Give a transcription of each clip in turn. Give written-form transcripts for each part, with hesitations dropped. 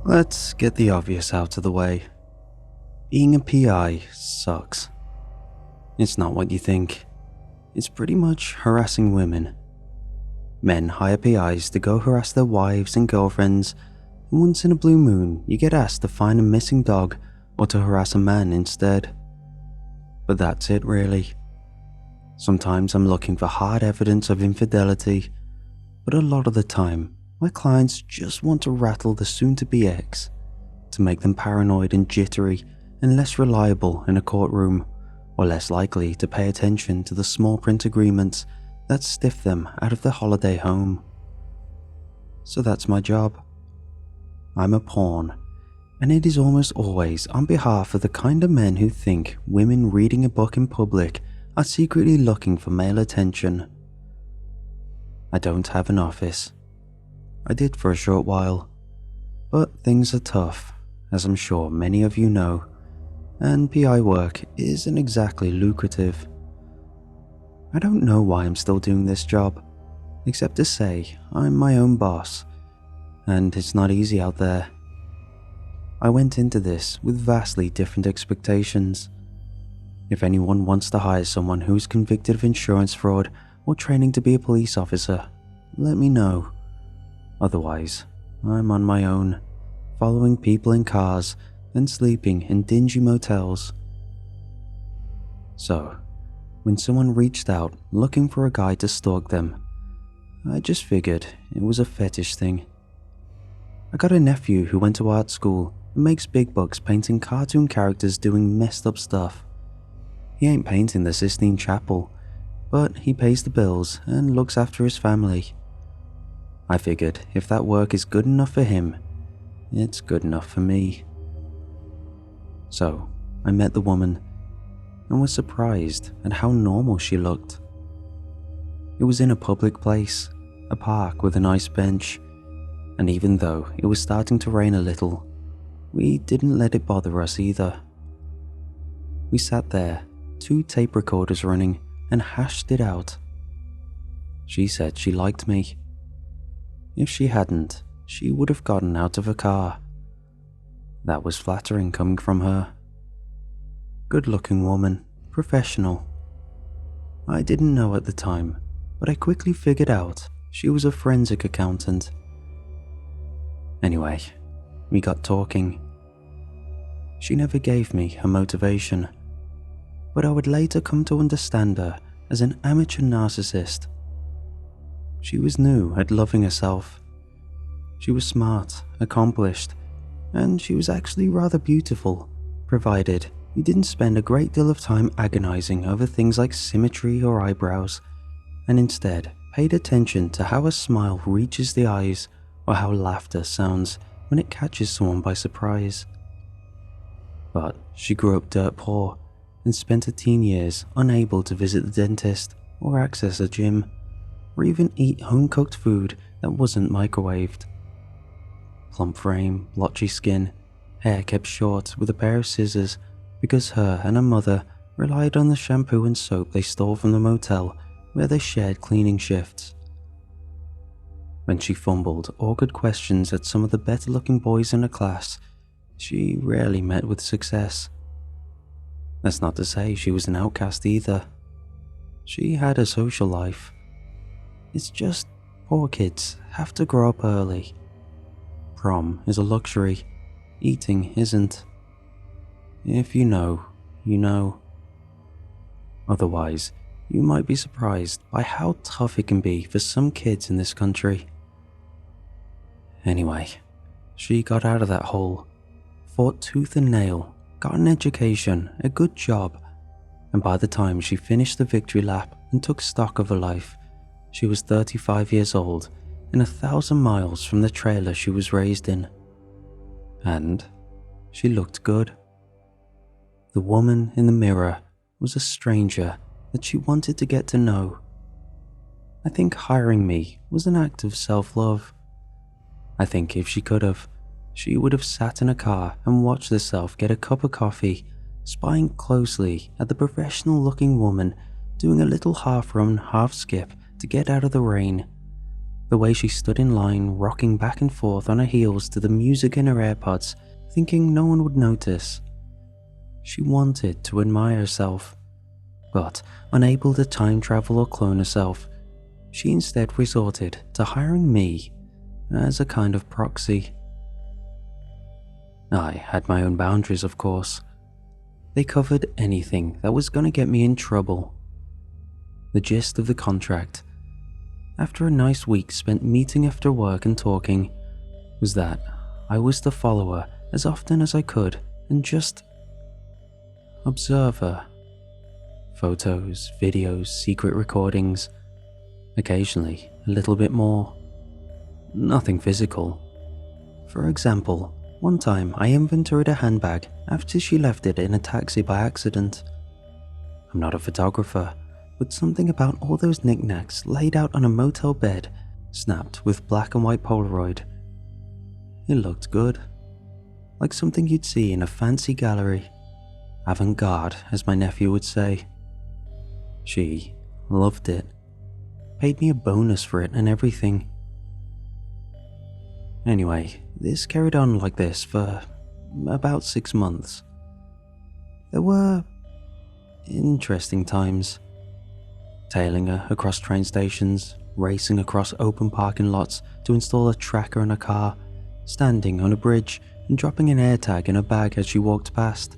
Let's get the obvious out of the way. Being a PI sucks. It's not what you think. It's pretty much harassing women. Men hire PIs to go harass their wives and girlfriends, and once in a blue moon you get asked to find a missing dog or to harass a man instead. But that's it really. Sometimes I'm looking for hard evidence of infidelity, but a lot of the time my clients just want to rattle the soon-to-be ex, to make them paranoid and jittery and less reliable in a courtroom, or less likely to pay attention to the small print agreements that stiff them out of their holiday home. So that's my job. I'm a pawn, and it is almost always on behalf of the kind of men who think women reading a book in public are secretly looking for male attention. I don't have an office. I did for a short while, but things are tough, as I'm sure many of you know, and PI work isn't exactly lucrative. I don't know why I'm still doing this job, except to say I'm my own boss, and it's not easy out there. I went into this with vastly different expectations. If anyone wants to hire someone who's convicted of insurance fraud or training to be a police officer, let me know. Otherwise, I'm on my own, following people in cars and sleeping in dingy motels. So, when someone reached out looking for a guy to stalk them, I just figured it was a fetish thing. I got a nephew who went to art school and makes big bucks painting cartoon characters doing messed up stuff. He ain't painting the Sistine Chapel, but he pays the bills and looks after his family. I figured if that work is good enough for him, it's good enough for me. So, I met the woman and was surprised at how normal she looked. It was in a public place, a park with a nice bench, and even though it was starting to rain a little, we didn't let it bother us either. We sat there, 2 tape recorders running, and hashed it out. She said she liked me. If she hadn't, she would have gotten out of her car. That was flattering coming from her. Good-looking woman, professional. I didn't know at the time, but I quickly figured out she was a forensic accountant. Anyway, we got talking. She never gave me her motivation, but I would later come to understand her as an amateur narcissist. She was new at loving herself. She was smart, accomplished, and she was actually rather beautiful, provided you didn't spend a great deal of time agonizing over things like symmetry or eyebrows, and instead paid attention to how a smile reaches the eyes or how laughter sounds when it catches someone by surprise. But she grew up dirt poor and spent her teen years unable to visit the dentist or access a gym, or even eat home-cooked food that wasn't microwaved. Plump frame, blotchy skin, hair kept short with a pair of scissors because her and her mother relied on the shampoo and soap they stole from the motel where they shared cleaning shifts. When she fumbled awkward questions at some of the better-looking boys in her class, she rarely met with success. That's not to say she was an outcast either. She had a social life. It's just poor kids have to grow up early. Prom is a luxury, eating isn't. If you know, you know. Otherwise, you might be surprised by how tough it can be for some kids in this country. Anyway, she got out of that hole, fought tooth and nail, got an education, a good job, and by the time she finished the victory lap and took stock of her life, she was 35 years old and 1,000 miles from the trailer she was raised in. And she looked good. The woman in the mirror was a stranger that she wanted to get to know. I think hiring me was an act of self-love. I think if she could have, she would have sat in a car and watched herself get a cup of coffee, spying closely at the professional-looking woman doing a little half-run, half-skip to get out of the rain, The way she stood in line, rocking back and forth on her heels to the music in her AirPods, thinking no one would notice. She wanted to admire herself, but unable to time travel or clone herself, she instead resorted to hiring me as a kind of proxy. I had my own boundaries, of course. They covered anything that was going to get me in trouble. The gist of the contract, after a nice week spent meeting after work and talking, was that I was to follow her as often as I could and just observe her. Photos, videos, secret recordings, occasionally a little bit more. Nothing physical. For example, one time I inventoried a handbag after she left it in a taxi by accident. I'm not a photographer, but something about all those knickknacks laid out on a motel bed, snapped with black and white Polaroid. It looked good, like something you'd see in a fancy gallery. Avant-garde, as my nephew would say. She loved it, paid me a bonus for it and everything. Anyway, this carried on like this for about 6 months. There were interesting times. Tailing her across train stations, racing across open parking lots to install a tracker in a car, standing on a bridge and dropping an AirTag in a bag as she walked past.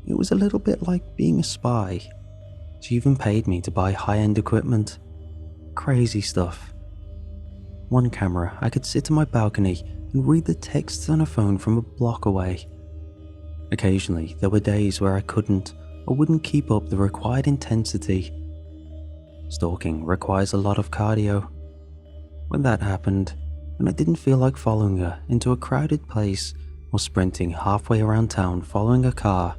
It was a little bit like being a spy. She even paid me to buy high-end equipment. Crazy stuff. One camera, I could sit on my balcony and read the texts on her phone from a block away. Occasionally, there were days where I couldn't or wouldn't keep up the required intensity. Stalking requires a lot of cardio. When that happened, and I didn't feel like following her into a crowded place or sprinting halfway around town following a car,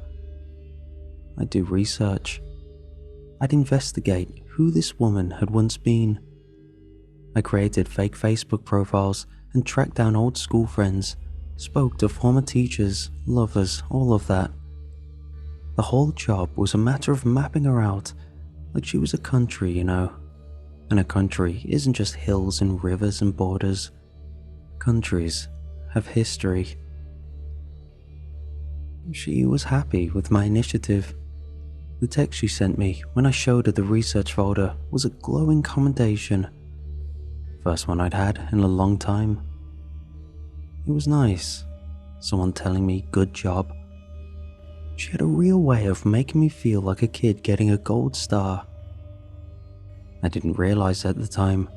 I'd do research. I'd investigate who this woman had once been. I created fake Facebook profiles and tracked down old school friends, spoke to former teachers, lovers, all of that. The whole job was a matter of mapping her out, like she was a country, you know. And a country isn't just hills and rivers and borders. Countries have history. She was happy with my initiative. The text she sent me when I showed her the research folder was a glowing commendation. First one I'd had in a long time. It was nice. Someone telling me good job. She had a real way of making me feel like a kid getting a gold star. I didn't realize at the time,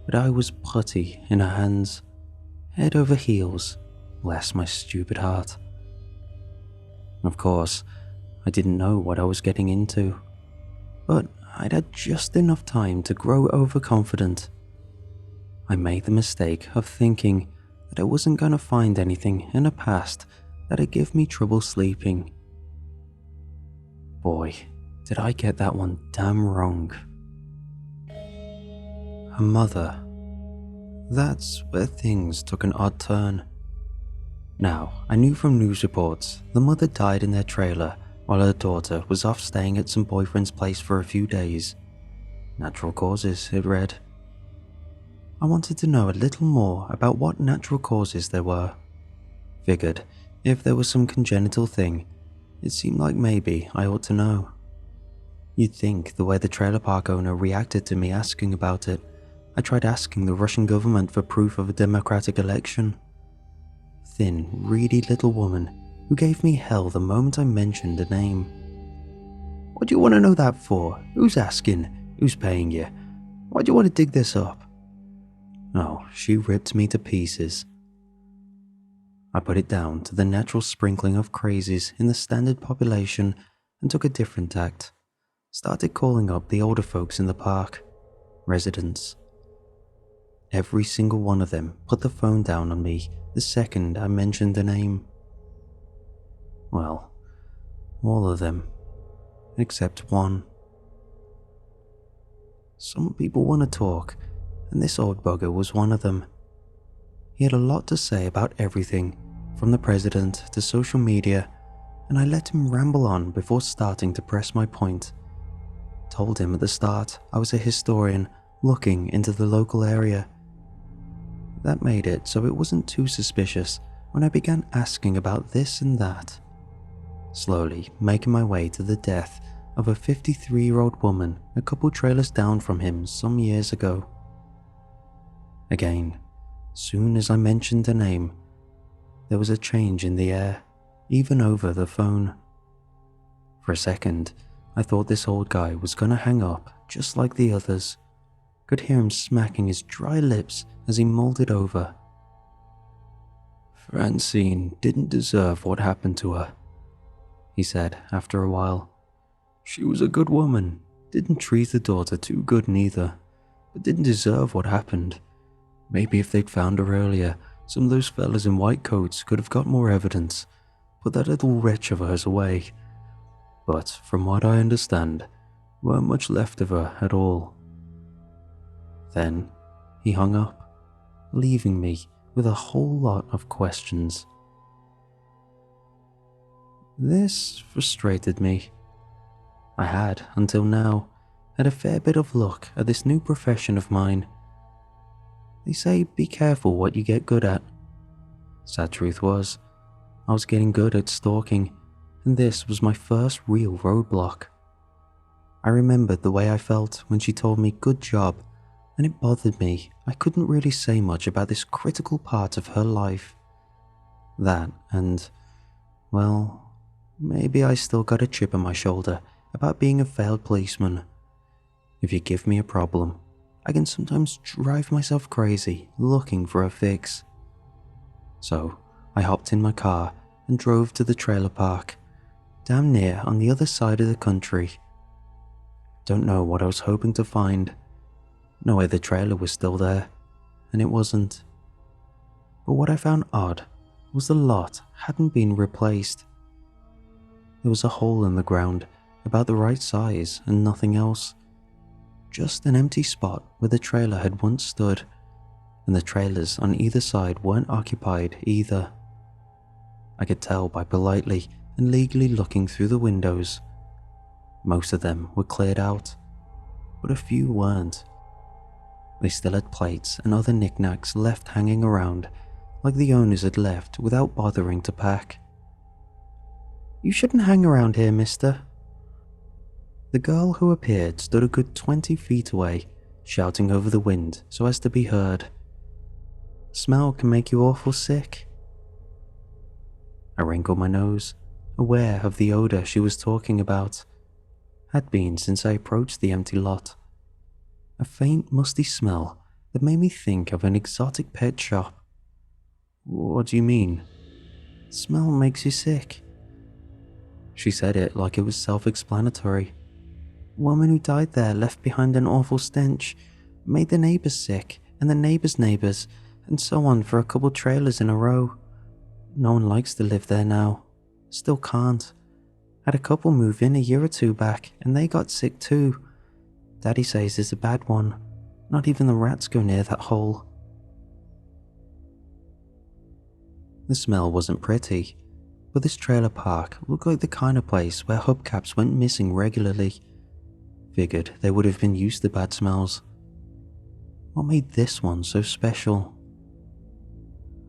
but I was putty in her hands, head over heels, bless my stupid heart. Of course, I didn't know what I was getting into, but I'd had just enough time to grow overconfident. I made the mistake of thinking that I wasn't going to find anything in her past that'd give me trouble sleeping. Boy, did I get that one damn wrong. Her mother. That's where things took an odd turn. Now, I knew from news reports the mother died in their trailer while her daughter was off staying at some boyfriend's place for a few days. Natural causes, it read. I wanted to know a little more about what natural causes there were. Figured, if there was some congenital thing, it seemed like maybe I ought to know. You'd think the way the trailer park owner reacted to me asking about it, I tried asking the Russian government for proof of a democratic election. Thin, reedy little woman who gave me hell the moment I mentioned a name. What do you want to know that for? Who's asking? Who's paying you? Why do you want to dig this up? Oh, she ripped me to pieces. I put it down to the natural sprinkling of crazies in the standard population and took a different tact. Started calling up the older folks in the park, residents. Every single one of them put the phone down on me the second I mentioned a name. Well, all of them, except one. Some people want to talk, and this old bugger was one of them. He had a lot to say about everything, from the president to social media, and I let him ramble on before starting to press my point. Told him at the start I was a historian looking into the local area, That made it so it wasn't too suspicious when I began asking about this and that, slowly making my way to the death of a 53-year-old woman a couple trailers down from him some years ago. Again, soon as I mentioned her name, there was a change in the air, even over the phone. For a second, I thought this old guy was gonna hang up just like the others. Could hear him smacking his dry lips as he mulled it over. Francine didn't deserve what happened to her, he said after a while. She was a good woman, didn't treat the daughter too good neither, but didn't deserve what happened. Maybe if they'd found her earlier, some of those fellas in white coats could have got more evidence, put that little wretch of hers away. But from what I understand, weren't much left of her at all. Then he hung up, leaving me with a whole lot of questions. This frustrated me. I had, until now, had a fair bit of luck at this new profession of mine. They say be careful what you get good at. Sad truth was, I was getting good at stalking, and this was my first real roadblock. I remembered the way I felt when she told me good job, and it bothered me I couldn't really say much about this critical part of her life. That and, well, maybe I still got a chip on my shoulder about being a failed policeman. If you give me a problem, I can sometimes drive myself crazy looking for a fix. So I hopped in my car and drove to the trailer park, damn near on the other side of the country. Don't know what I was hoping to find. No way the trailer was still there, and it wasn't. But what I found odd was the lot hadn't been replaced. There was a hole in the ground about the right size and nothing else. Just an empty spot where the trailer had once stood, and the trailers on either side weren't occupied either. I could tell by politely and legally looking through the windows. Most of them were cleared out, but a few weren't. They still had plates and other knickknacks left hanging around, like the owners had left without bothering to pack. "You shouldn't hang around here, mister." The girl who appeared stood a good 20 feet away, shouting over the wind so as to be heard. "Smell can make you awful sick." I wrinkled my nose, aware of the odor she was talking about. Had been since I approached the empty lot. A faint musty smell that made me think of an exotic pet shop. "What do you mean?" "Smell makes you sick." She said it like it was self-explanatory. "Woman who died there left behind an awful stench, made the neighbors sick, and the neighbors' neighbors, and so on for a couple trailers in a row. No one likes to live there now. Still can't. Had a couple move in a year or two back, and they got sick too. Daddy says it's a bad one. Not even the rats go near that hole." The smell wasn't pretty, but this trailer park looked like the kind of place where hubcaps went missing regularly. Figured they would have been used to bad smells. What made this one so special?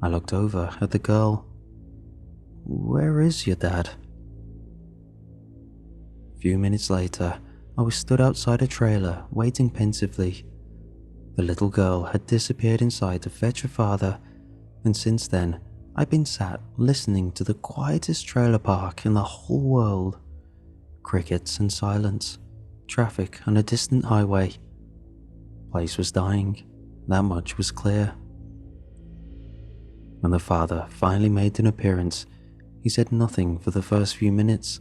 I looked over at the girl. "Where is your dad?" A few minutes later, I was stood outside a trailer, waiting pensively. The little girl had disappeared inside to fetch her father, and since then, I'd been sat listening to the quietest trailer park in the whole world. Crickets and silence, traffic on a distant highway. Place was dying, that much was clear. When the father finally made an appearance, he said nothing for the first few minutes,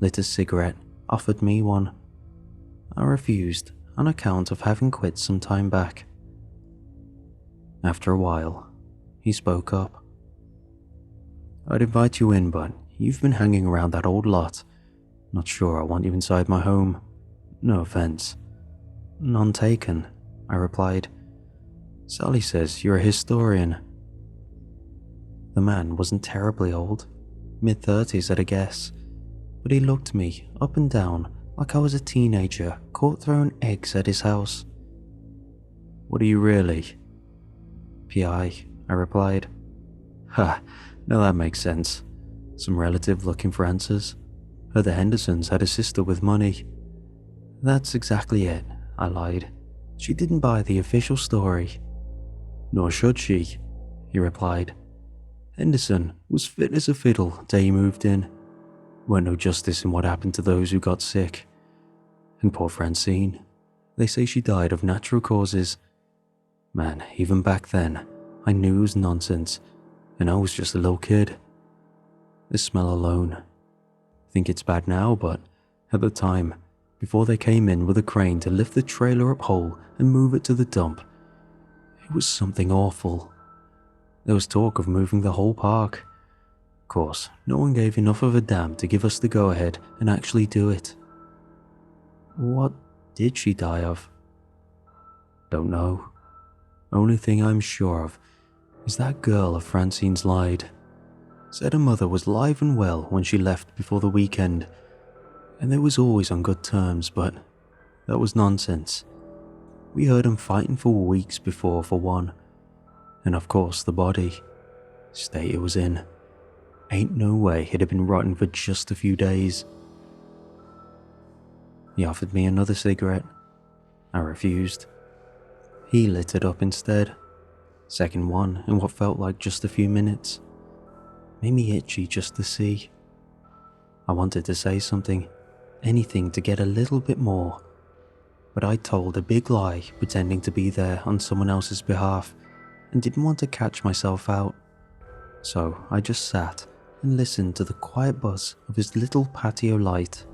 lit a cigarette, offered me one. I refused on account of having quit some time back. After a while, he spoke up. "I'd invite you in, but you've been hanging around that old lot. Not sure I want you inside my home. No offense." "None taken," I replied. "Sally says you're a historian." The man wasn't terribly old, mid-30s at a guess, but he looked me up and down like I was a teenager caught throwing eggs at his house. "What are you really?" I replied. Ha, now that makes sense. Some relative looking for answers. Heard the Hendersons had a sister with money. That's exactly it, I lied. She didn't buy the official story. Nor should she, he replied. Henderson was fit as a fiddle day he moved in. Weren't no justice in what happened to those who got sick. And poor Francine, they say she died of natural causes. Man, even back then, I knew it was nonsense, and I was just a little kid. The smell alone. Think it's bad now, but at the time, before they came in with a crane to lift the trailer up whole and move it to the dump, it was something awful. There was talk of moving the whole park. Of course, no one gave enough of a damn to give us the go-ahead and actually do it. What did she die of? Don't know. Only thing I'm sure of is that girl of Francine's lied. Said her mother was live and well when she left before the weekend, and they was always on good terms, but that was nonsense. We heard 'em fighting for weeks before, for one. And of course the body. State it was in. Ain't no way it had been rotten for just a few days. He offered me another cigarette. I refused. He lit it up instead. Second one in what felt like just a few minutes. Made me itchy just to see. I wanted to say something, anything to get a little bit more. But I told a big lie pretending to be there on someone else's behalf and didn't want to catch myself out. So I just sat and listened to the quiet buzz of his little patio light.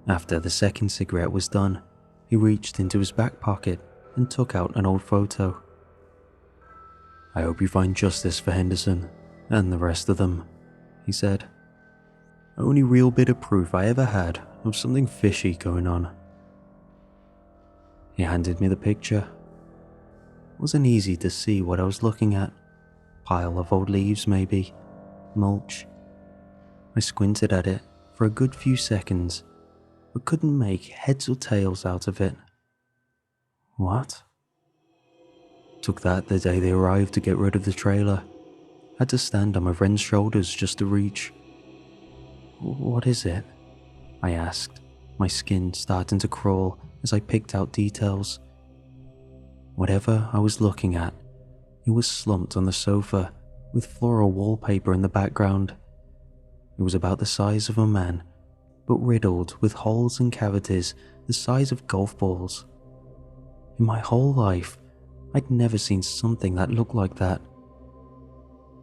After the second cigarette was done, he reached into his back pocket and took out an old photo. I hope you find justice for Henderson and the rest of them, he said. Only real bit of proof I ever had of something fishy going on. He handed me the picture. It wasn't easy to see what I was looking at. Pile of old leaves maybe, mulch. I squinted at it for a good few seconds, but couldn't make heads or tails out of it. What? Took that the day they arrived to get rid of the trailer. Had to stand on my friend's shoulders just to reach. What is it? I asked, my skin starting to crawl as I picked out details. Whatever I was looking at, it was slumped on the sofa with floral wallpaper in the background. It was about the size of a man, but riddled with holes and cavities the size of golf balls. In my whole life, I'd never seen something that looked like that.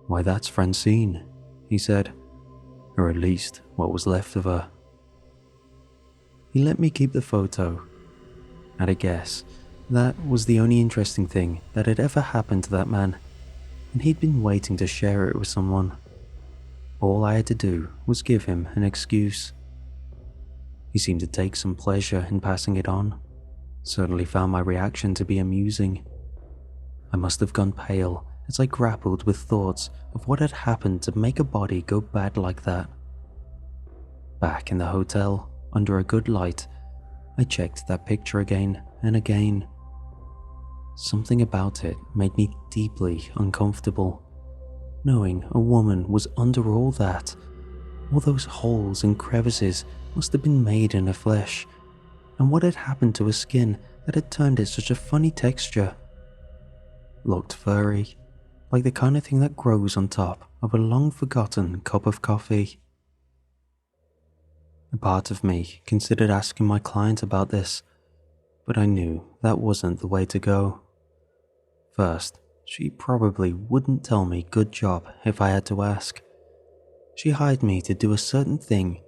Why, that's Francine, he said, or at least what was left of her. He let me keep the photo. At a guess, that was the only interesting thing that had ever happened to that man, and he'd been waiting to share it with someone. All I had to do was give him an excuse. He seemed to take some pleasure in passing it on. Certainly found my reaction to be amusing. I must have gone pale as I grappled with thoughts of what had happened to make a body go bad like that. Back in the hotel, under a good light, I checked that picture again and again. Something about it made me deeply uncomfortable, knowing a woman was under all that. All those holes and crevices must have been made in her flesh, and what had happened to her skin that had turned it such a funny texture. Looked furry, like the kind of thing that grows on top of a long-forgotten cup of coffee. A part of me considered asking my client about this, but I knew that wasn't the way to go. First, she probably wouldn't tell me good job if I had to ask. She hired me to do a certain thing,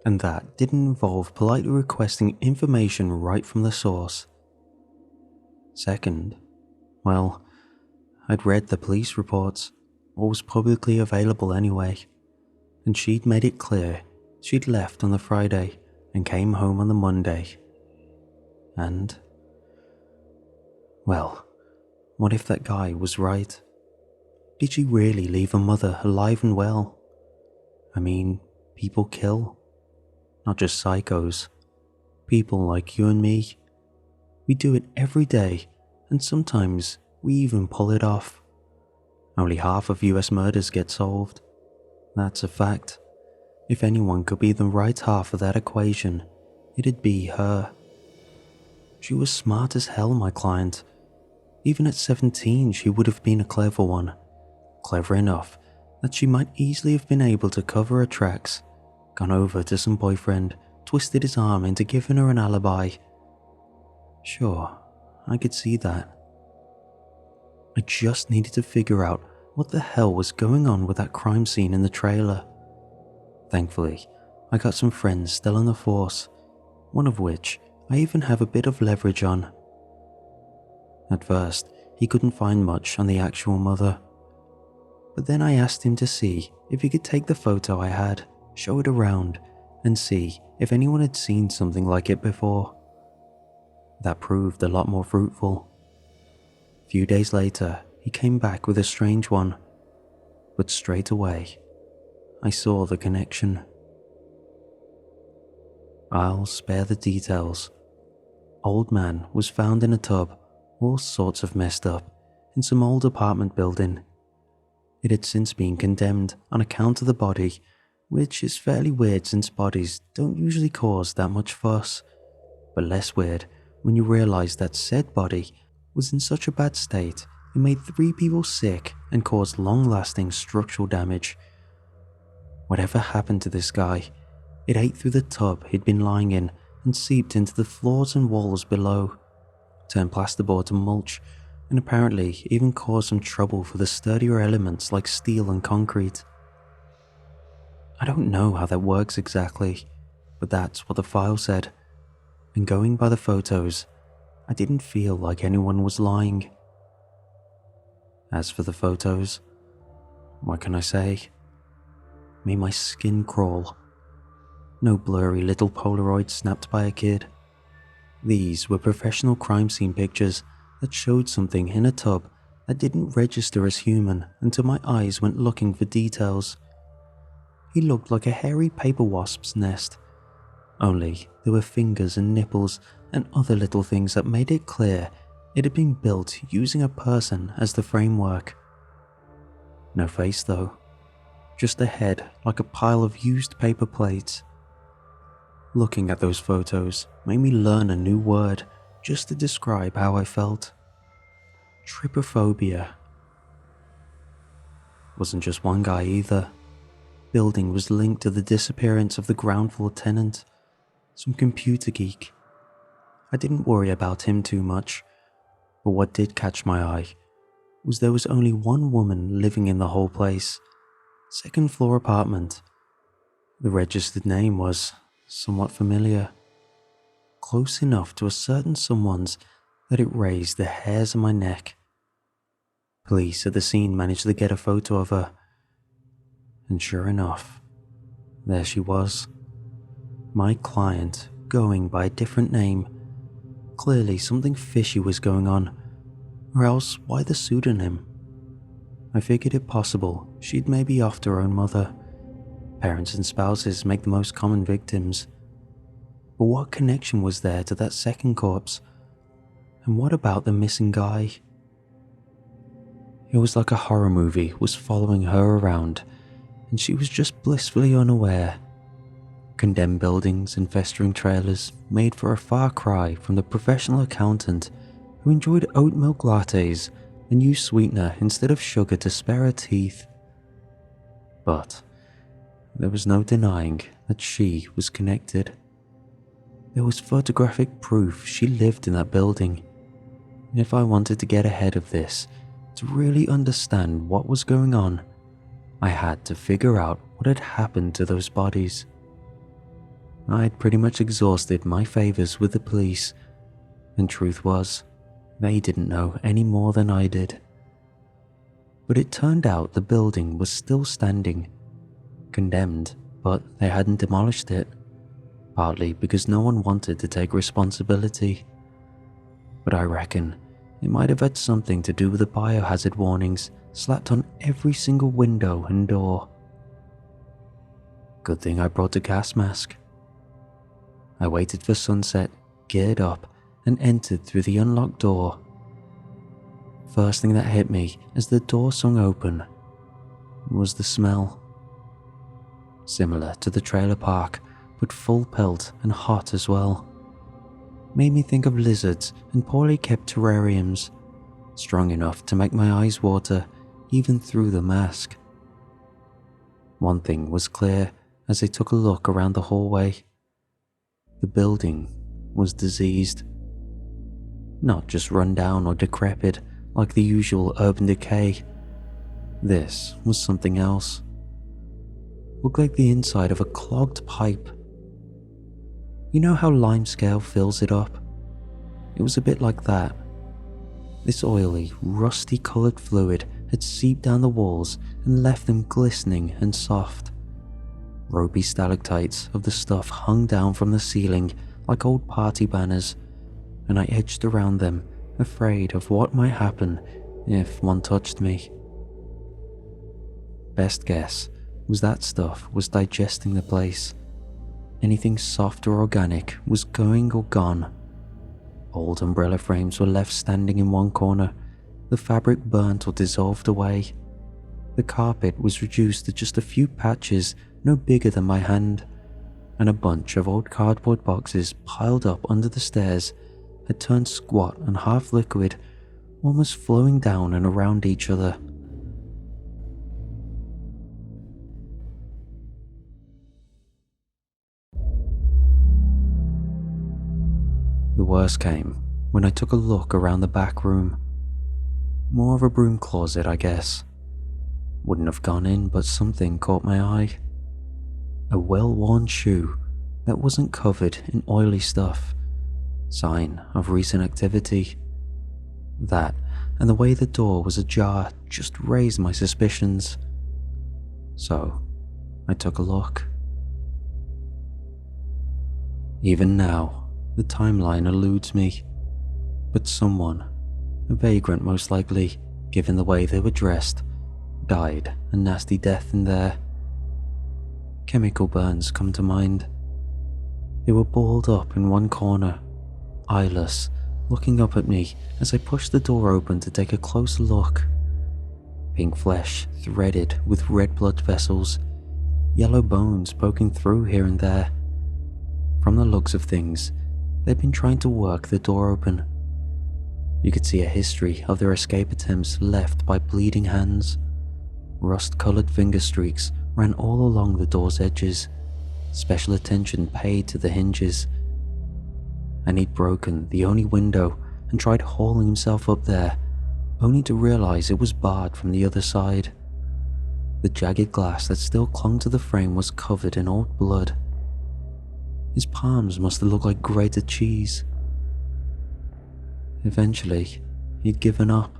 and that didn't involve politely requesting information right from the source. Second, well, I'd read the police reports, what was publicly available anyway, and she'd made it clear she'd left on the Friday and came home on the Monday. And, well, what if that guy was right? Did she really leave her mother alive and well? I mean, people kill. Not just psychos. People like you and me. We do it every day, and sometimes we even pull it off. Only half of US murders get solved. That's a fact. If anyone could be the right half of that equation, it'd be her. She was smart as hell, my client. Even at 17, she would have been a clever one. Clever enough that she might easily have been able to cover her tracks, gone over to some boyfriend, twisted his arm into giving her an alibi. Sure, I could see that. I just needed to figure out what the hell was going on with that crime scene in the trailer. Thankfully, I got some friends still on the force, one of which I even have a bit of leverage on. At first, he couldn't find much on the actual mother. But then I asked him to see if he could take the photo I had, show it around, and see if anyone had seen something like it before. That proved a lot more fruitful. A few days later, he came back with a strange one, but straight away, I saw the connection. I'll spare the details. Old man was found in a tub, all sorts of messed up, in some old apartment building. It had since been condemned on account of the body, which is fairly weird since bodies don't usually cause that much fuss, but less weird when you realize that said body was in such a bad state it made 3 people sick and caused long-lasting structural damage. Whatever happened to this guy, it ate through the tub he'd been lying in and seeped into the floors and walls below, turned plasterboard to mulch, and apparently even caused some trouble for the sturdier elements like steel and concrete. I don't know how that works exactly, but that's what the file said, and going by the photos, I didn't feel like anyone was lying. As for the photos, what can I say? Made my skin crawl. No blurry little Polaroids snapped by a kid. These were professional crime scene pictures that showed something in a tub that didn't register as human until my eyes went looking for details. He looked like a hairy paper wasp's nest, only there were fingers and nipples and other little things that made it clear it had been built using a person as the framework. No face though, just a head like a pile of used paper plates. Looking at those photos made me learn a new word just to describe how I felt. Trypophobia. Wasn't just one guy either. Building was linked to the disappearance of the ground floor tenant, some computer geek. I didn't worry about him too much, but what did catch my eye was there was only one woman living in the whole place, second floor apartment. The registered name was somewhat familiar, close enough to a certain someone's that it raised the hairs on my neck. Police at the scene managed to get a photo of her, and sure enough, there she was. My client going by a different name. Clearly something fishy was going on, or else why the pseudonym? I figured it possible she'd maybe offed her own mother. Parents and spouses make the most common victims. But what connection was there to that second corpse? And what about the missing guy? It was like a horror movie was following her around, and she was just blissfully unaware. Condemned buildings and festering trailers made for a far cry from the professional accountant who enjoyed oat milk lattes and used sweetener instead of sugar to spare her teeth. But there was no denying that she was connected. There was photographic proof she lived in that building. If I wanted to get ahead of this, to really understand what was going on, I had to figure out what had happened to those bodies. I'd pretty much exhausted my favors with the police, and truth was, they didn't know any more than I did. But it turned out the building was still standing, condemned, but they hadn't demolished it, partly because no one wanted to take responsibility. But I reckon it might have had something to do with the biohazard warnings slapped on every single window and door. Good thing I brought a gas mask. I waited for sunset, geared up, and entered through the unlocked door. First thing that hit me as the door swung open was the smell. Similar to the trailer park, but full pelt and hot as well. Made me think of lizards and poorly kept terrariums, strong enough to make my eyes water even through the mask. One thing was clear as I took a look around the hallway. The building was diseased. Not just run down or decrepit like the usual urban decay. This was something else. Looked like the inside of a clogged pipe. You know how limescale fills it up? It was a bit like that. This oily, rusty-coloured fluid had seeped down the walls and left them glistening and soft. Ropey stalactites of the stuff hung down from the ceiling like old party banners, and I edged around them, afraid of what might happen if one touched me. Best guess was that stuff was digesting the place. Anything soft or organic was going or gone. Old umbrella frames were left standing in one corner, the fabric burnt or dissolved away. The carpet was reduced to just a few patches no bigger than my hand, and a bunch of old cardboard boxes piled up under the stairs had turned squat and half liquid, almost flowing down and around each other. The worst came when I took a look around the back room. More of a broom closet, I guess. Wouldn't have gone in, but something caught my eye. A well-worn shoe that wasn't covered in oily stuff. Sign of recent activity. That, and the way the door was ajar, just raised my suspicions. So, I took a look. Even now, the timeline eludes me, but someone, a vagrant most likely, given the way they were dressed, died a nasty death in there. Chemical burns come to mind. They were balled up in one corner, eyeless, looking up at me as I pushed the door open to take a closer look. Pink flesh threaded with red blood vessels, yellow bones poking through here and there. From the looks of things, they'd been trying to work the door open. You could see a history of their escape attempts left by bleeding hands. Rust-coloured finger streaks ran all along the door's edges, special attention paid to the hinges. And he'd broken the only window and tried hauling himself up there, only to realise it was barred from the other side. The jagged glass that still clung to the frame was covered in old blood. His palms must have looked like grated cheese. Eventually, he'd given up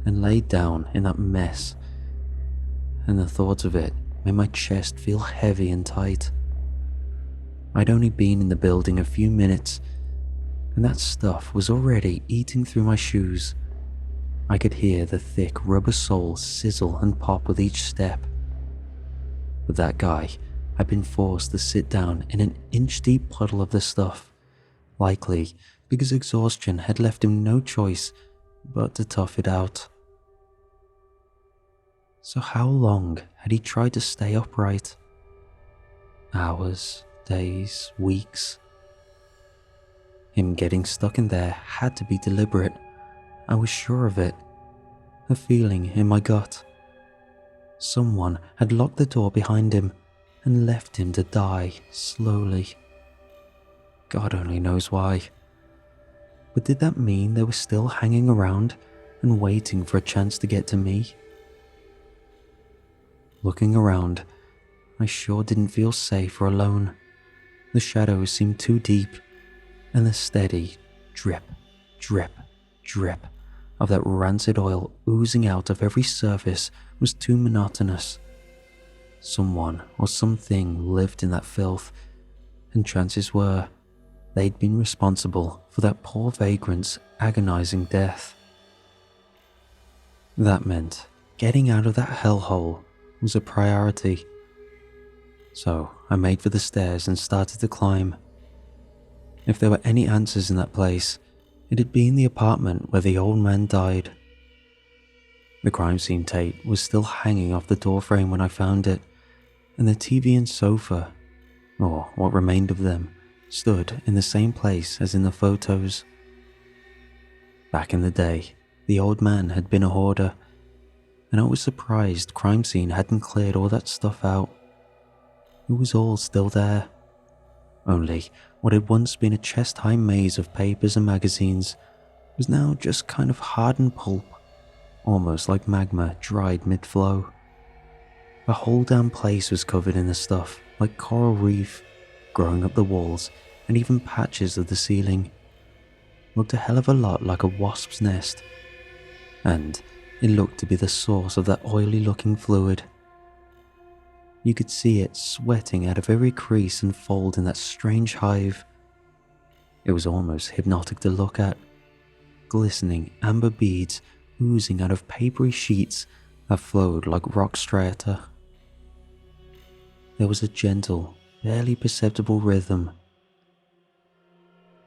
and laid down in that mess, and the thought of it made my chest feel heavy and tight. I'd only been in the building a few minutes, and that stuff was already eating through my shoes. I could hear the thick rubber soles sizzle and pop with each step. But that guy had been forced to sit down in an inch-deep puddle of the stuff, likely because exhaustion had left him no choice but to tough it out. So how long had he tried to stay upright? Hours, days, weeks. Him getting stuck in there had to be deliberate. I was sure of it. A feeling in my gut. Someone had locked the door behind him and left him to die slowly. God only knows why. But did that mean they were still hanging around and waiting for a chance to get to me? Looking around, I sure didn't feel safe or alone. The shadows seemed too deep, and the steady drip, drip, drip of that rancid oil oozing out of every surface was too monotonous. Someone or something lived in that filth, and chances were they'd been responsible for that poor vagrant's agonizing death. That meant getting out of that hellhole was a priority. So I made for the stairs and started to climb. If there were any answers in that place, it had been the apartment where the old man died. The crime scene tape was still hanging off the doorframe when I found it, and the TV and sofa, or what remained of them, stood in the same place as in the photos. Back in the day, the old man had been a hoarder, and I was surprised crime scene hadn't cleared all that stuff out. It was all still there. Only what had once been a chest-high maze of papers and magazines was now just kind of hardened pulp, almost like magma dried mid-flow. The whole damn place was covered in the stuff, like coral reef, growing up the walls and even patches of the ceiling. Looked a hell of a lot like a wasp's nest, and it looked to be the source of that oily-looking fluid. You could see it sweating out of every crease and fold in that strange hive. It was almost hypnotic to look at. Glistening amber beads oozing out of papery sheets that flowed like rock strata. There was a gentle, barely perceptible rhythm.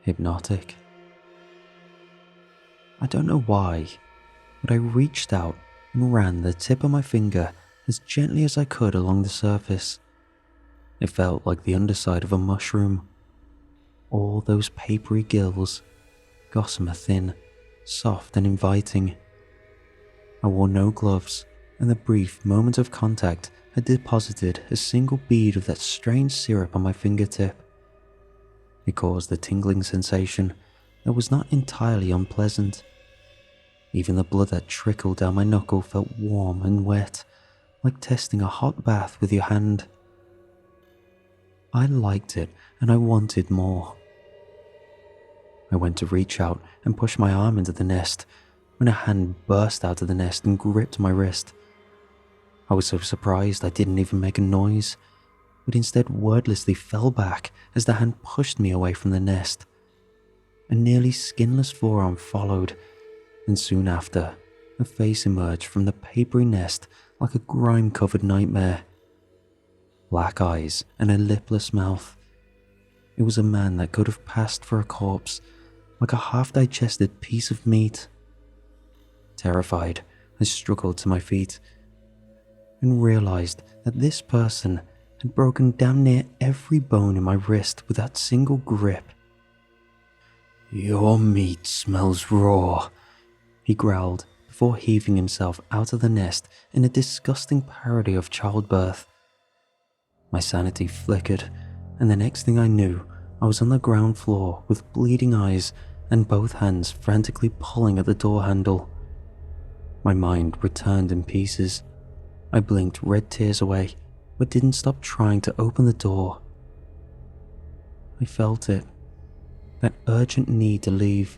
Hypnotic. I don't know why, but I reached out and ran the tip of my finger as gently as I could along the surface. It felt like the underside of a mushroom. All those papery gills, gossamer thin, soft and inviting. I wore no gloves, and the brief moment of contact had deposited a single bead of that strange syrup on my fingertip. It caused a tingling sensation that was not entirely unpleasant. Even the blood that trickled down my knuckle felt warm and wet, like testing a hot bath with your hand. I liked it, and I wanted more. I went to reach out and push my arm into the nest when a hand burst out of the nest and gripped my wrist. I was so surprised I didn't even make a noise, but instead wordlessly fell back as the hand pushed me away from the nest. A nearly skinless forearm followed, and soon after, a face emerged from the papery nest like a grime-covered nightmare. Black eyes and a lipless mouth. It was a man that could have passed for a corpse, like a half-digested piece of meat. Terrified, I struggled to my feet and realized that this person had broken damn near every bone in my wrist with that single grip. "Your meat smells raw," he growled before heaving himself out of the nest in a disgusting parody of childbirth. My sanity flickered, and the next thing I knew, I was on the ground floor with bleeding eyes and both hands frantically pulling at the door handle. My mind returned in pieces. I blinked red tears away, but didn't stop trying to open the door. I felt it, that urgent need to leave,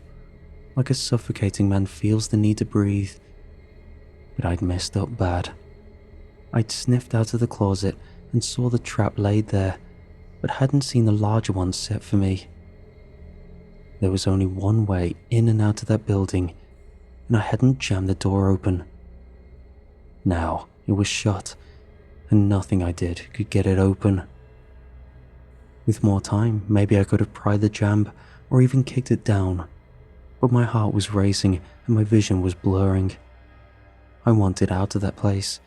like a suffocating man feels the need to breathe. But I'd messed up bad. I'd sniffed out of the closet and saw the trap laid there, but hadn't seen the larger one set for me. There was only one way in and out of that building, and I hadn't jammed the door open. Now it was shut, and nothing I did could get it open. With more time, maybe I could have pried the jamb or even kicked it down, but my heart was racing and my vision was blurring. I wanted out of that place,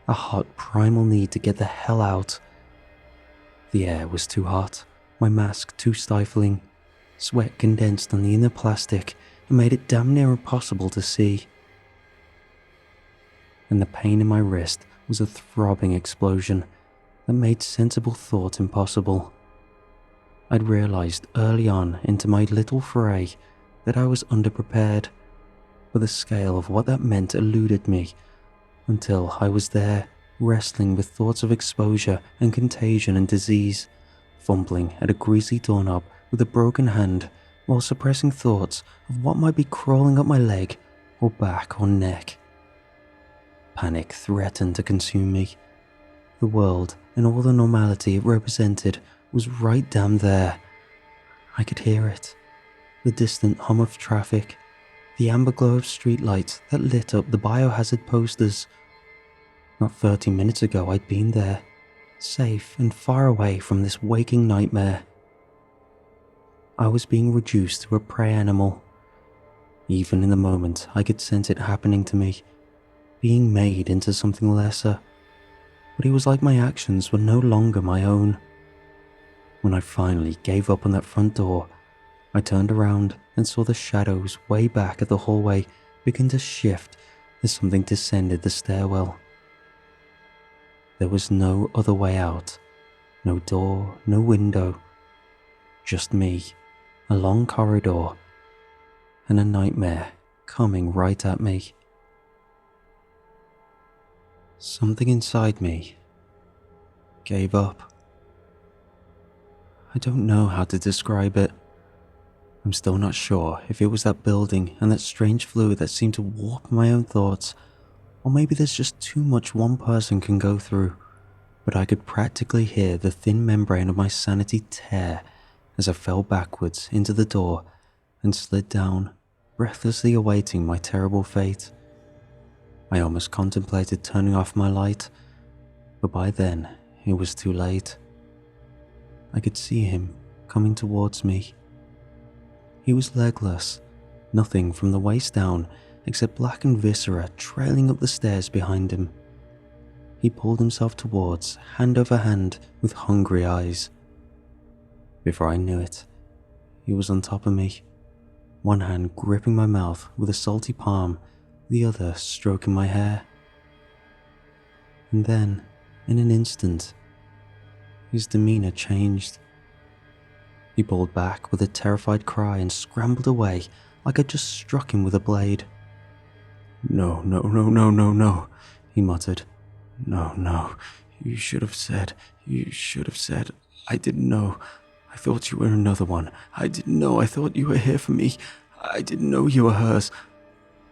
a hot primal need to get the hell out. The air was too hot, my mask too stifling. Sweat condensed on the inner plastic and made it damn near impossible to see. And the pain in my wrist was a throbbing explosion that made sensible thought impossible. I'd realized early on into my little foray that I was underprepared, but the scale of what that meant eluded me until I was there, wrestling with thoughts of exposure and contagion and disease, fumbling at a greasy doorknob with a broken hand while suppressing thoughts of what might be crawling up my leg or back or neck. Panic threatened to consume me. The world and all the normality it represented was right damn there. I could hear it. The distant hum of traffic, the amber glow of streetlights that lit up the biohazard posters. Not 30 minutes ago I'd been there, safe and far away from this waking nightmare. I was being reduced to a prey animal. Even in the moment I could sense it happening to me, being made into something lesser, but it was like my actions were no longer my own. When I finally gave up on that front door, I turned around and saw the shadows way back at the hallway begin to shift as something descended the stairwell. There was no other way out, no door, no window, just me, a long corridor, and a nightmare coming right at me. Something inside me gave up. I don't know how to describe it. I'm still not sure if it was that building and that strange fluid that seemed to warp my own thoughts, or maybe there's just too much one person can go through, but I could practically hear the thin membrane of my sanity tear as I fell backwards into the door and slid down, breathlessly awaiting my terrible fate. I almost contemplated turning off my light, but by then it was too late. I could see him coming towards me. He was legless, nothing from the waist down except blackened viscera trailing up the stairs behind him. He pulled himself towards, hand over hand, with hungry eyes. Before I knew it, he was on top of me, one hand gripping my mouth with a salty palm, the other stroking my hair. And then, in an instant, his demeanor changed. He pulled back with a terrified cry and scrambled away like I'd just struck him with a blade. "No, no, no, no, no, no," he muttered. "No, no, you should have said, I didn't know. I thought you were another one. I didn't know, I thought you were here for me. I didn't know you were hers."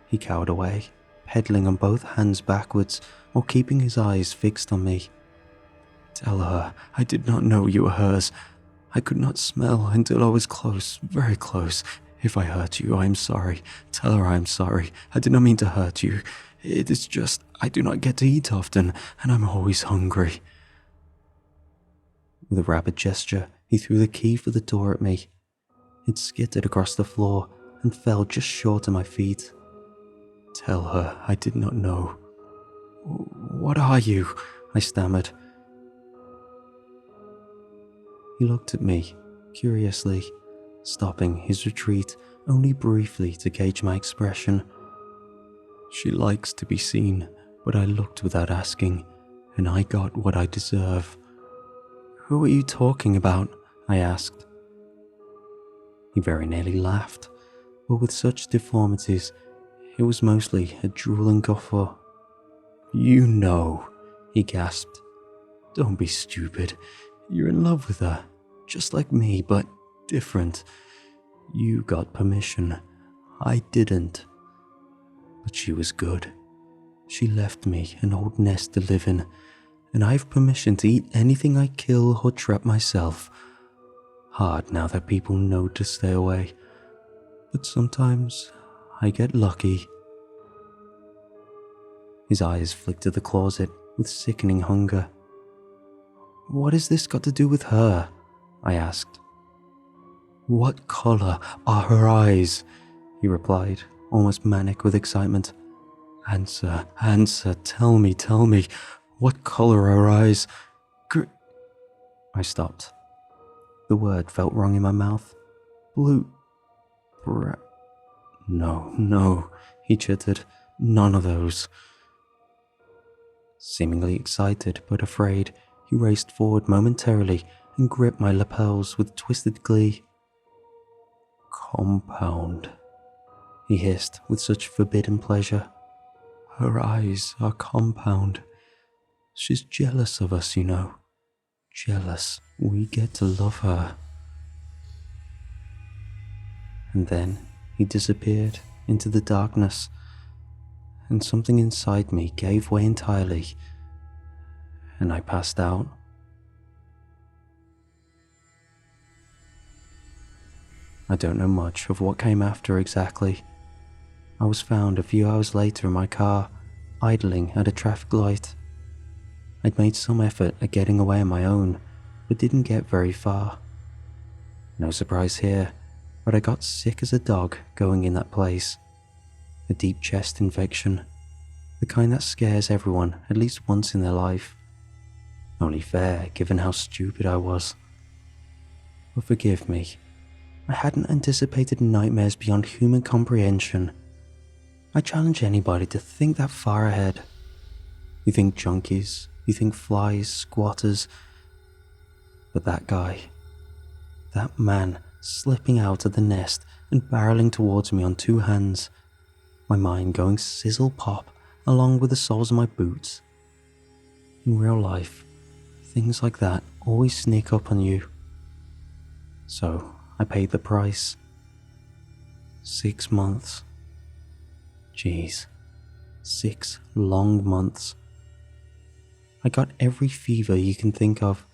He cowered away, pedaling on both hands backwards while keeping his eyes fixed on me. "Tell her I did not know you were hers. I could not smell until I was close, very close. If I hurt you, I am sorry. Tell her I am sorry. I did not mean to hurt you. It is just I do not get to eat often, and I'm always hungry." With a rapid gesture, he threw the key for the door at me. It skittered across the floor and fell just short of my feet. "Tell her I did not know." "What are you?" I stammered. He looked at me, curiously, stopping his retreat only briefly to gauge my expression. "She likes to be seen, but I looked without asking, and I got what I deserve." "Who are you talking about?" I asked. He very nearly laughed, but with such deformities, it was mostly a drooling guffaw. "You know," he gasped. "Don't be stupid. You're in love with her, just like me, but different. You got permission. I didn't. But she was good. She left me an old nest to live in, and I have permission to eat anything I kill or trap myself. Hard now that people know to stay away, but sometimes I get lucky." His eyes flicked to the closet with sickening hunger. "What has this got to do with her?" I asked. "What color are her eyes?" he replied, almost manic with excitement. "Answer, answer, tell me, what color are her eyes?" I stopped. The word felt wrong in my mouth. "Blue... No, he chittered. "None of those." Seemingly excited but afraid, he raced forward momentarily and gripped my lapels with twisted glee. "Compound," he hissed with such forbidden pleasure. "Her eyes are compound. She's jealous of us, you know. Jealous we get to love her." And then he disappeared into the darkness, and something inside me gave way entirely, and I passed out. I don't know much of what came after exactly. I was found a few hours later in my car, idling at a traffic light. I'd made some effort at getting away on my own, but didn't get very far. No surprise here, but I got sick as a dog going in that place. A deep chest infection. the kind that scares everyone at least once in their life. Only fair, given how stupid I was. But forgive me, I hadn't anticipated nightmares beyond human comprehension. I challenge anybody to think that far ahead. You think junkies, you think flies, squatters, but that guy, that man slipping out of the nest and barreling towards me on two hands, my mind going sizzle pop along with the soles of my boots. In real life, things like that always sneak up on you. So I paid the price. 6 months. Jeez, 6 long months. I got every fever you can think of.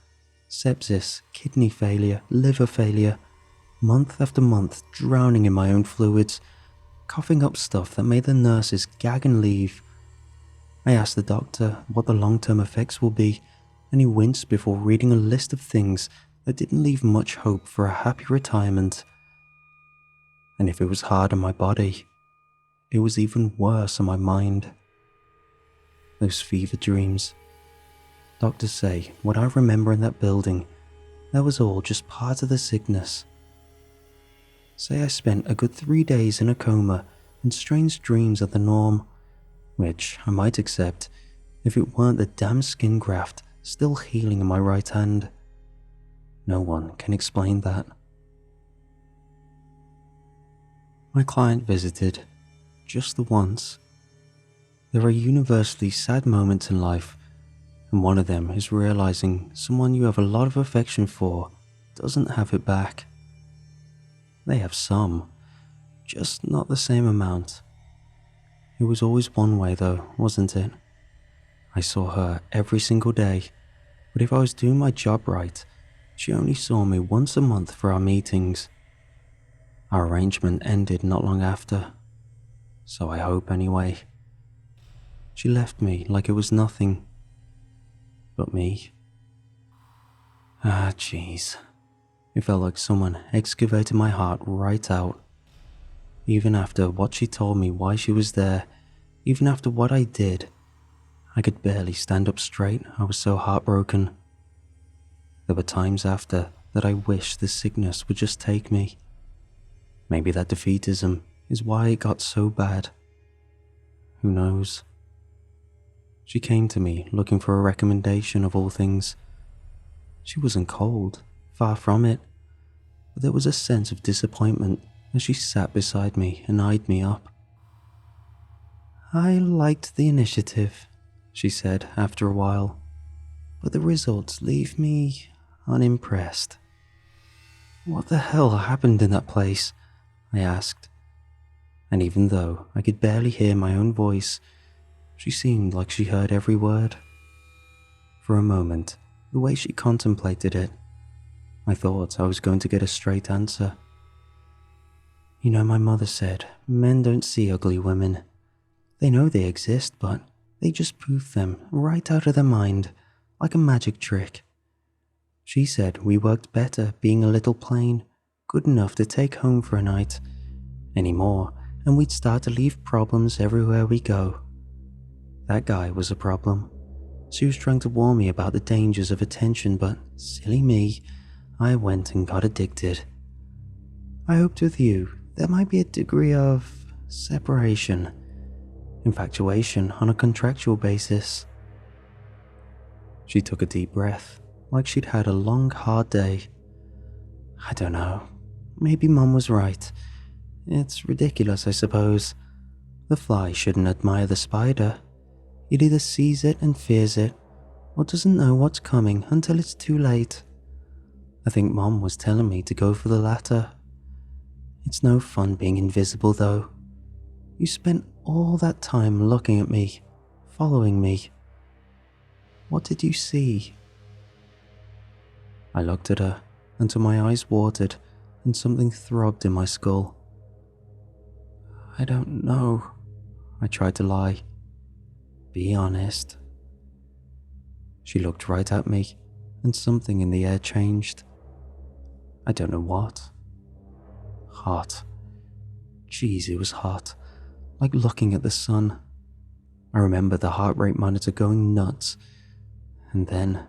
Sepsis, kidney failure, liver failure. Month after month drowning in my own fluids, coughing up stuff that made the nurses gag and leave. I asked the doctor what the long-term effects will be, and he winced before reading a list of things that didn't leave much hope for a happy retirement. And if it was hard on my body, it was even worse on my mind. Those fever dreams. Doctors say what I remember in that building, that was all just part of the sickness. Say I spent a good 3 days in a coma and strange dreams are the norm, which I might accept if it weren't the damn skin graft still healing in my right hand. No one can explain that. My client visited, just the once. There are universally sad moments in life, and one of them is realizing someone you have a lot of affection for doesn't have it back. They have some, just not the same amount. It was always one way though, wasn't it? I saw her every single day, but if I was doing my job right, she only saw me once a month for our meetings. Our arrangement ended not long after, so I hope anyway. She left me like it was nothing. But me? Jeez. It felt like someone excavated my heart right out. Even after what she told me why she was there, even after what I did, I could barely stand up straight. I was so heartbroken. There were times after that I wished the sickness would just take me. Maybe that defeatism is why it got so bad. Who knows? She came to me looking for a recommendation of all things. She wasn't cold, far from it, but there was a sense of disappointment as she sat beside me and eyed me up. I liked the initiative, she said after a while, but the results leave me unimpressed. What the hell happened in that place? I asked, and even though I could barely hear my own voice, she seemed like she heard every word. For a moment, the way she contemplated it, I thought I was going to get a straight answer. You know, my mother said men don't see ugly women. They know they exist, but they just poof them right out of their mind, like a magic trick. She said we worked better being a little plain, good enough to take home for a night. Any more, and we'd start to leave problems everywhere we go. That guy was a problem. She was trying to warn me about the dangers of attention, but silly me, I went and got addicted. I hoped with you there might be a degree of separation, infatuation on a contractual basis. She took a deep breath, like she'd had a long, hard day. I don't know. Maybe Mum was right. It's ridiculous, I suppose. The fly shouldn't admire the spider. It either sees it and fears it, or doesn't know what's coming until it's too late. I think Mom was telling me to go for the latter. It's no fun being invisible though. You spent all that time looking at me, following me. What did you see? I looked at her until my eyes watered and something throbbed in my skull. I don't know. I tried to lie. Be honest. She looked right at me, and something in the air changed. I don't know what. Hot. Jeez, it was hot, like looking at the sun. I remember the heart rate monitor going nuts, and then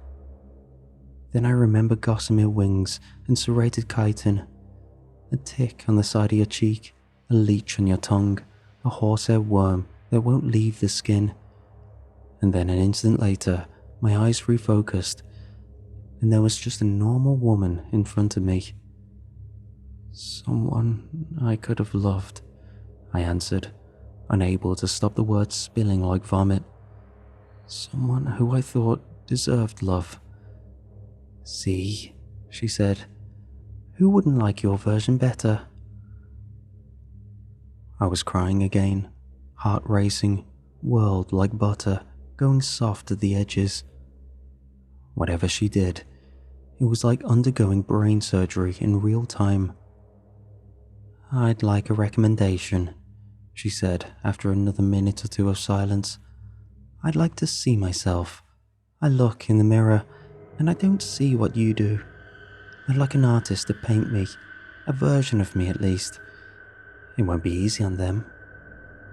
I remember gossamer wings and serrated chitin, a tick on the side of your cheek, a leech on your tongue, a horsehair worm that won't leave the skin. And then an instant later, my eyes refocused, and there was just a normal woman in front of me. Someone I could have loved, I answered, unable to stop the words spilling like vomit. Someone who I thought deserved love. See, she said, who wouldn't like your version better? I was crying again, heart racing, whirled like butter, going soft at the edges. Whatever she did, it was like undergoing brain surgery in real time. I'd like a recommendation, she said after another minute or two of silence. I'd like to see myself. I look in the mirror and I don't see what you do. I'd like an artist to paint me, a version of me at least. It won't be easy on them.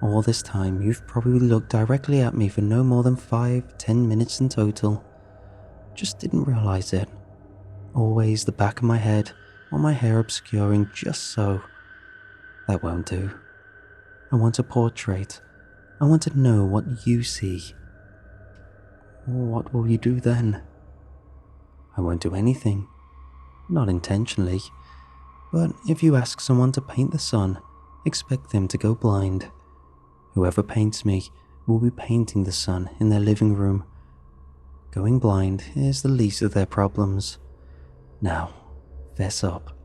All this time you've probably looked directly at me for no more than 5-10 minutes in total. Just didn't realize it. Always the back of my head or my hair obscuring just so. That won't do. I want a portrait. I want to know what you see. What will you do then? I won't do anything. Not intentionally. But if you ask someone to paint the sun, expect them to go blind. Whoever paints me will be painting the sun in their living room. Going blind is the least of their problems. Now, fess up.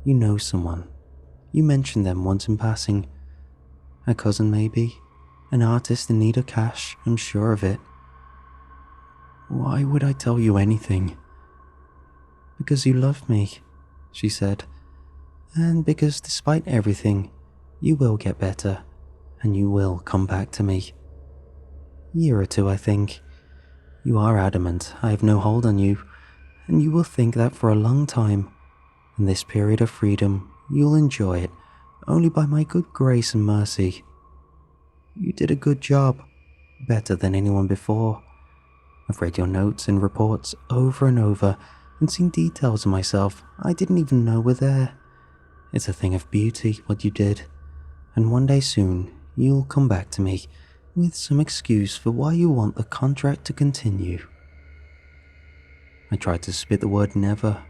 You know someone. You mentioned them once in passing. A cousin maybe? An artist in need of cash, I'm sure of it. Why would I tell you anything? Because you love me, she said. And because despite everything, you will get better, and you will come back to me. Year or two, I think. You are adamant I have no hold on you, and you will think that for a long time. In this period of freedom, you'll enjoy it only by my good grace and mercy. You did a good job, better than anyone before. I've read your notes and reports over and over and seen details of myself I didn't even know were there. It's a thing of beauty what you did, and one day soon you'll come back to me with some excuse for why you want the contract to continue. I tried to spit the word never,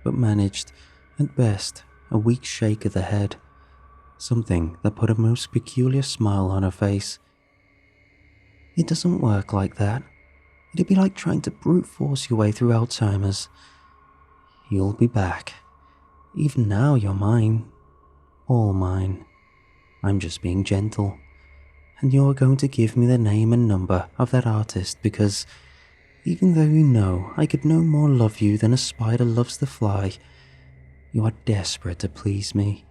but managed, at best, a weak shake of the head, something that put a most peculiar smile on her face. It doesn't work like that. It'd be like trying to brute force your way through Alzheimer's. You'll be back. Even now you're mine. All mine. I'm just being gentle. And you're going to give me the name and number of that artist because even though you know I could no more love you than a spider loves the fly, you are desperate to please me.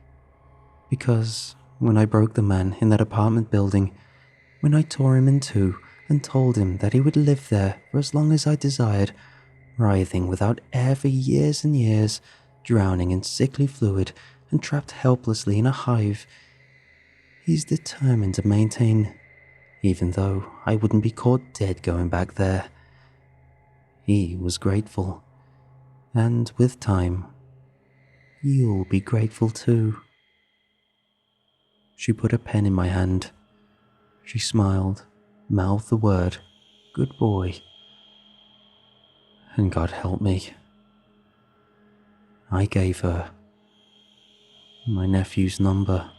Because when I broke the man in that apartment building, when I tore him in two and told him that he would live there for as long as I desired, writhing without air for years and years, drowning in sickly fluid and trapped helplessly in a hive, he's determined to maintain, even though I wouldn't be caught dead going back there. He was grateful, and with time, you'll be grateful too. She put a pen in my hand. She smiled, mouthed the word, "Good boy." And God help me, I gave her my nephew's number.